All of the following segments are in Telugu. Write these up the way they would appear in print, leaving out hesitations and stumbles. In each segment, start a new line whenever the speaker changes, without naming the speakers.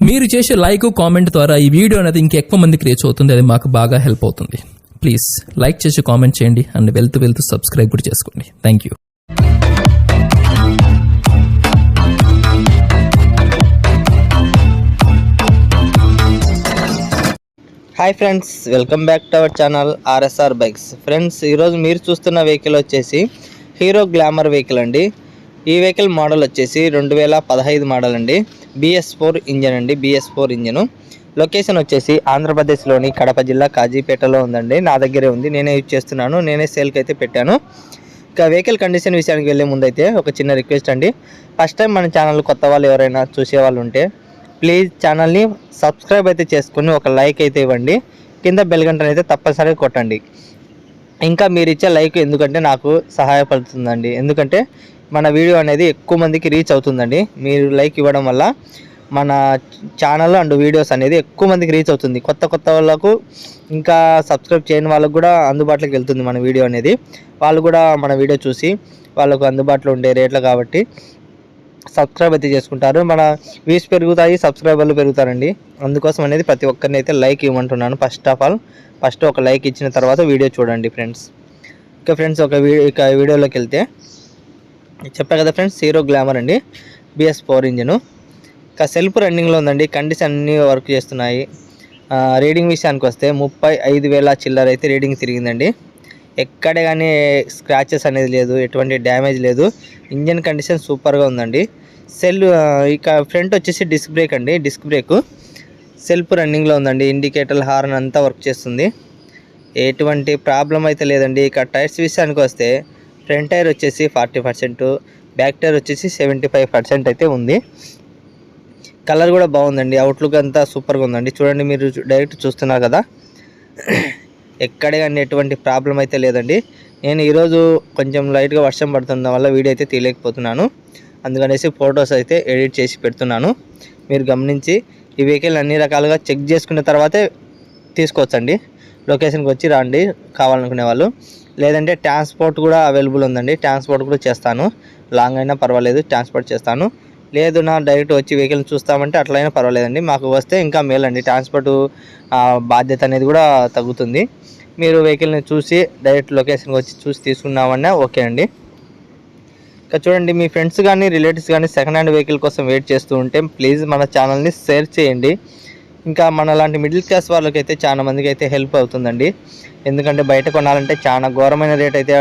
మీరు చేసే లైక్ కామెంట్ ద్వారా ఈ వీడియో అనేది ఇంకెక్కువ మందికి రీచ్ అవుతుంది. అది మాకు బాగా హెల్ప్ అవుతుంది. ప్లీజ్ లైక్ చేసి కామెంట్ చేయండి అండ్ వెళ్తూ సబ్స్క్రైబ్ కూడా చేసుకోండి. Thank you.
Hi friends, welcome back to our channel RSR bikes. Friends, ఈరోజు మీరు చూస్తున్న వెహికల్ వచ్చేసి హీరో గ్లామర్ వెహికల్ అండి. ఈ వెహికల్ మోడల్ వచ్చేసి 2015 మోడల్ అండి. BS4 ఇంజన్ అండి. BS4 engine. లొకేషన్ వచ్చేసి ఆంధ్రప్రదేశ్లోని కడప జిల్లా కాజీపేటలో ఉందండి. నా దగ్గరే ఉంది, నేనే యూజ్ చేస్తున్నాను, నేనే సేల్కి అయితే పెట్టాను. ఇక వెహికల్ కండిషన్ విషయానికి వెళ్ళే ముందు అయితే ఒక చిన్న రిక్వెస్ట్ అండి. ఫస్ట్ టైం మన ఛానల్ కొత్త వాళ్ళు ఎవరైనా చూసే వాళ్ళు ఉంటే ప్లీజ్ ఛానల్ని సబ్స్క్రైబ్ అయితే చేసుకుని ఒక లైక్ అయితే ఇవ్వండి. కింద బెల్ గంటను అయితే తప్పనిసరిగా కొట్టండి. ఇంకా మీరు ఇచ్చే లైక్ ఎందుకంటే నాకు సహాయపడుతుందండి. ఎందుకంటే మన వీడియో అనేది ఎక్కువ మందికి రీచ్ అవుతుందండి. మీరు లైక్ ఇవ్వడం వల్ల మన ఛానల్ అండ్ వీడియోస్ అనేది ఎక్కువ మందికి రీచ్ అవుతుంది. కొత్త వాళ్ళకు ఇంకా సబ్స్క్రైబ్ చేయని వాళ్ళకు కూడా అందుబాటులోకి వెళ్తుంది మన వీడియో అనేది. వాళ్ళు కూడా మన వీడియో చూసి వాళ్ళకు అందుబాటులో ఉండే రేట్లు కాబట్టి సబ్స్క్రైబ్ అయితే చేసుకుంటారు. మన వ్యూస్ పెరుగుతాయి, సబ్స్క్రైబర్లు పెరుగుతారండి. అందుకోసం అనేది ప్రతి ఒక్కరిని అయితే లైక్ ఇవ్వమంటున్నాను. ఫస్ట్ ఒక లైక్ ఇచ్చిన తర్వాత వీడియో చూడండి ఫ్రెండ్స్. ఓకే ఫ్రెండ్స్, ఇక వీడియోలోకి వెళ్తే చెప్పా కదా ఫ్రెండ్స్, హీరో గ్లామర్ అండి. BS4 engine. ఇక సెల్ఫ్ రన్నింగ్లో ఉందండి. కండిషన్ అన్నీ వర్క్ చేస్తున్నాయి. రీడింగ్ విషయానికి వస్తే 35,000 చిల్లర అయితే రీడింగ్ తిరిగిందండి. ఎక్కడే కానీ స్క్రాచెస్ అనేది లేదు, ఎటువంటి డ్యామేజ్ లేదు. ఇంజన్ కండిషన్ సూపర్గా ఉందండి. ఇక ఫ్రంట్ వచ్చేసి డిస్క్ బ్రేక్ అండి. డిస్క్ బ్రేక్ సెల్ఫ్ రన్నింగ్లో ఉందండి. ఇండికేటర్, హార్న్ అంతా వర్క్ చేస్తుంది. ఎటువంటి ప్రాబ్లం అయితే లేదండి. ఇక టైర్స్ విషయానికి వస్తే ఫ్రంట్ టైర్ వచ్చేసి 40%, బ్యాక్ టైర్ వచ్చేసి 75% అయితే ఉంది. కలర్ కూడా బాగుందండి. అవుట్లుక్ అంతా సూపర్గా ఉందండి. చూడండి, మీరు డైరెక్ట్ చూస్తున్నారు కదా, ఎక్కడే కానీ ఎటువంటి ప్రాబ్లం అయితే లేదండి. నేను ఈరోజు కొంచెం లైట్గా వర్షం పడుతున్న వల్ల వీడియో అయితే తీయలేకపోతున్నాను. అందుకనేసి ఫొటోస్ అయితే ఎడిట్ చేసి పెడుతున్నాను. మీరు గమనించి ఈ వెహికల్ అన్ని రకాలుగా చెక్ చేసుకున్న తర్వాతే తీసుకోవచ్చండి. లొకేషన్కి వచ్చి రండి కావాలనుకునే వాళ్ళు. లేదంటే ట్రాన్స్పోర్ట్ కూడా అవైలబుల్ ఉందండి. ట్రాన్స్పోర్ట్ కూడా చేస్తాను. లాంగ్ అయినా పర్వాలేదు, ట్రాన్స్పోర్ట్ చేస్తాను. లేదు నా డైరెక్ట్ వచ్చి వెహికల్ చూస్తామంటే అట్లయినా పర్వాలేదండి. మాకు వస్తే ఇంకా మేలండి. ట్రాన్స్పోర్ట్ బాధ్యత అనేది కూడా తగ్గుతుంది. మీరు వెహికల్ని చూసి డైరెక్ట్ లొకేషన్కి వచ్చి చూసి తీసుకున్నామన్నా ఓకే అండి. ఇంకా చూడండి, మీ ఫ్రెండ్స్ కానీ రిలేటివ్స్ కానీ సెకండ్ హ్యాండ్ వెహికల్ కోసం వెయిట్ చేస్తూ ఉంటే ప్లీజ్ మన ఛానల్ని షేర్ చేయండి. ఇంకా మన లాంటి మిడిల్ క్లాస్ వాళ్ళకైతే చాలా మందికి అయితే హెల్ప్ అవుతుందండి. ఎందుకంటే బయట కొనాలంటే చాలా ఘోరమైన రేట్ అయితే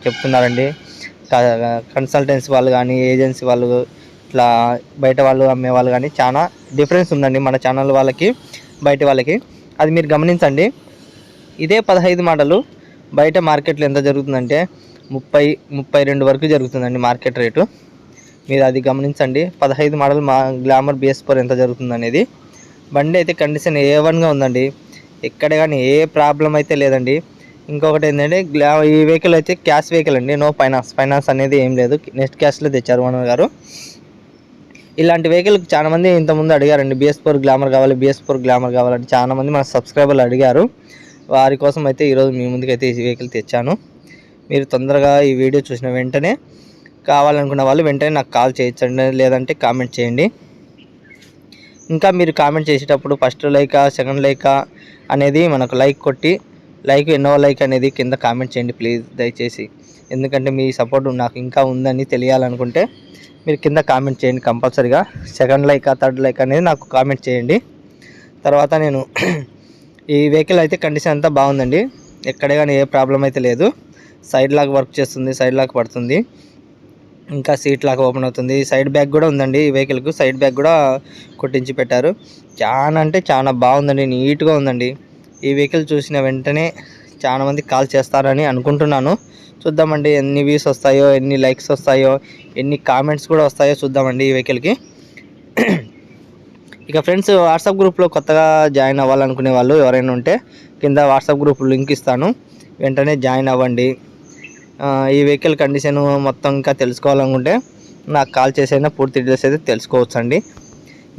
చెప్తున్నారండి. కన్సల్టెన్సీ వాళ్ళు కానీ, ఏజెన్సీ వాళ్ళు, ఇట్లా బయట వాళ్ళు అమ్మే వాళ్ళు కానీ చాలా డిఫరెన్స్ ఉందండి మన ఛానల్ వాళ్ళకి బయట వాళ్ళకి. అది మీరు గమనించండి. ఇదే 15 మోడలు బయట మార్కెట్లో ఎంత జరుగుతుందంటే 30-32 వరకు జరుగుతుందండి మార్కెట్ రేటు. మీరు అది గమనించండి. 15 మోడల్ గ్లామర్ BS4 ఎంత జరుగుతుంది అనేది. బండి అయితే కండిషన్ A1గా ఉందండి. ఎక్కడ కానీ ఏ ప్రాబ్లం అయితే లేదండి. ఇంకొకటి ఏంటంటే ఈ వెహికల్ అయితే క్యాష్ వెహికల్ అండి. నో ఫైనాన్స్ అనేది ఏం లేదు. నెక్స్ట్ క్యాష్లో తెచ్చారు ఓనర్ గారు. ఇలాంటి వెహికల్ చాలామంది ఇంతకుముందు అడిగారండి. BS4 గ్లామర్ కావాలి, BS4 గ్లామర్ కావాలంటే చాలామంది మన సబ్స్క్రైబర్లు అడిగారు. వారి కోసం అయితే ఈరోజు మీ ముందుకైతే ఈ వెహికల్ తెచ్చాను. మీరు తొందరగా ఈ వీడియో చూసిన వెంటనే కావాలనుకున్న వాళ్ళు వెంటనే నాకు కాల్ చేయొచ్చండి, లేదంటే కామెంట్ చేయండి. ఇంకా మీరు కామెంట్ చేసేటప్పుడు ఫస్ట్ లైకా సెకండ్ లైకా అనేది మనకు లైక్ కొట్టి ఎన్నో లైక్ అనేది కింద కామెంట్ చేయండి ప్లీజ్, దయచేసి. ఎందుకంటే మీ సపోర్ట్ నాకు ఇంకా ఉందని తెలియాలనుకుంటే మీరు కింద కామెంట్ చేయండి కంపల్సరీగా. సెకండ్ లైక్, థర్డ్ లైక్ అనేది నాకు కామెంట్ చేయండి. తర్వాత నేను ఈ వెహికల్ అయితే కండిషన్ అంతా బాగుందండి. ఎక్కడే కానీ ఏ ప్రాబ్లం అయితే లేదు. సైడ్ లాక్ వర్క్ చేస్తుంది, సైడ్ లాక్ పడుతుంది, ఇంకా సీట్ లాక్ ఓపెన్ అవుతుంది. సైడ్ బ్యాగ్ కూడా ఉందండి. ఈ వెహికల్కు సైడ్ బ్యాగ్ కూడా కొట్టించి పెట్టారు. చాలా అంటే చాలా బాగుందండి, నీట్గా ఉందండి. ఈ వెహికల్ చూసిన వెంటనే చాలామంది కాల్ చేస్తారని అనుకుంటున్నాను. చూద్దామండి ఎన్ని వ్యూస్ వస్తాయో, ఎన్ని లైక్స్ వస్తాయో, ఎన్ని కామెంట్స్ కూడా వస్తాయో చూద్దామండి ఈ వెహికల్కి. ఇక ఫ్రెండ్స్, వాట్సాప్ గ్రూప్లో కొత్తగా జాయిన్ అవ్వాలనుకునే వాళ్ళు ఎవరైనా ఉంటే కింద వాట్సాప్ గ్రూప్ లింక్ ఇస్తాను, వెంటనే జాయిన్ అవ్వండి. ఈ వెహికల్ కండిషన్ మొత్తం ఇంకా తెలుసుకోవాలనుకుంటే నాకు కాల్ చేసైనా పూర్తి డీటెయిల్స్ అయితే తెలుసుకోవచ్చండి.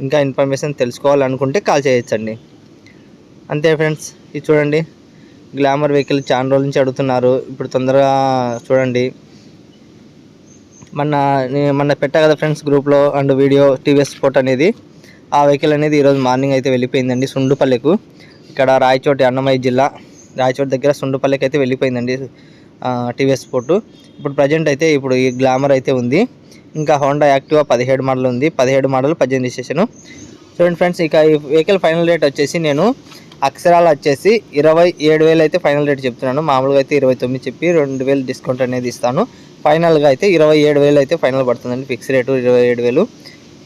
ఇంకా ఇన్ఫర్మేషన్ తెలుసుకోవాలనుకుంటే కాల్ చేయొచ్చండి. అంతే ఫ్రెండ్స్. ఇది చూడండి, గ్లామర్ వెహికల్ చాలా రోజుల నుంచి అడుగుతున్నారు. ఇప్పుడు తొందరగా చూడండి. మొన్న పెట్టా కదా ఫ్రెండ్స్ గ్రూప్లో అండ్ వీడియో TVS స్పోర్ట్ అనేది. ఆ వెహికల్ అనేది ఈరోజు మార్నింగ్ అయితే వెళ్ళిపోయిందండి సుండుపల్లెకు. ఇక్కడ రాయచోటి అన్నమయ్య జిల్లా రాయచోటి దగ్గర సుండుపల్లెకి అయితే వెళ్ళిపోయిందండి టీవీఎస్ స్పోర్ట్. ఇప్పుడు ప్రజెంట్ అయితే ఇప్పుడు ఈ గ్లామర్ అయితే ఉంది. ఇంకా హోండా యాక్టివా 17 మోడల్ ఉంది. 17 మోడల్ 18 రిజిస్ట్రేషన్. చూడండి ఫ్రెండ్స్, ఇక ఈ వెహికల్ ఫైనల్ రేట్ వచ్చేసి నేను అక్షరాల వచ్చేసి 27,000 అయితే ఫైనల్ రేట్ చెప్తున్నాను. మామూలుగా అయితే 29 చెప్పి 2,000 డిస్కౌంట్ అనేది ఇస్తాను. ఫైనల్గా అయితే 27,000 అయితే ఫైనల్ పడుతుందండి. Fix rate 27,000.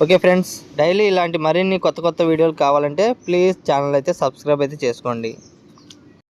Okay friends, daily ఇలాంటి మరిన్ని కొత్త వీడియోలు కావాలంటే ప్లీజ్ ఛానల్ అయితే సబ్స్క్రైబ్ అయితే చేసుకోండి.